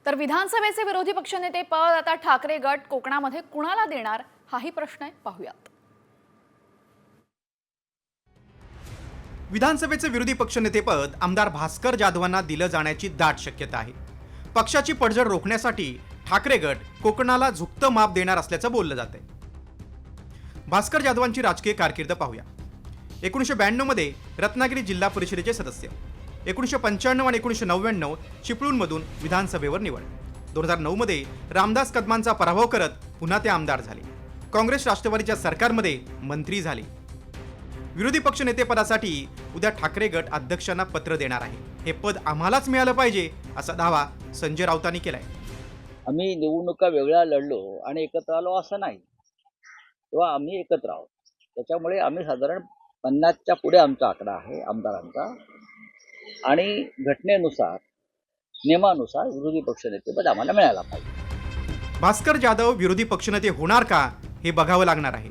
तर विधानसभेचे विरोधी पक्षनेते पद आता ठाकरे गट कोकणामध्ये कुणाला देणार हाही प्रश्न आहे, पाहूयात। विधानसभेचे विरोधी पक्षनेतेपद आमदार भास्कर जाधवांना दिलं जाण्याची दाट शक्यता आहे। पक्षाची पडझड रोखण्यासाठी ठाकरे गट कोकणाला झुकतं माप देणार असल्याचं बोललं जातंय। भास्कर जाधवांची राजकीय कारकीर्द पाहूया। 1992 मध्ये रत्नागिरी जिल्हा परिषदेचे सदस्य, 1995 आणि 1999 चिपळूणमधून विधानसभेवर निवड, 2009 मध्ये रामदास कदमांचा पराभव करत पुन्हा ते आमदार झाले। काँग्रेस राष्ट्रवादीच्या सरकारमध्ये मंत्री झाले। विरोधी पक्षनेतेपदासाठी उद्या ठाकरे गट अध्यक्षांना पत्र देणार आहे। हे पद आम्हालाच मिळालं पाहिजे असा दावा संजय राऊतांनी केलाय। आम्ही निवडणुका वेगळ्या लढलो आणि एकत्र आलो असं नाही, तेव्हा आम्ही एकत्र आहोत। त्याच्यामुळे आम्ही साधारण 50च्या पुढे आमचा आकडा आहे आमदारांचा, आणि घटनेनुसार नियमानुसार विरोधी पक्षनेतेपद आम्हाला मिळायला पाहिजे। भास्कर जाधव विरोधी पक्षनेते होणार का हे बघावं लागणार आहे।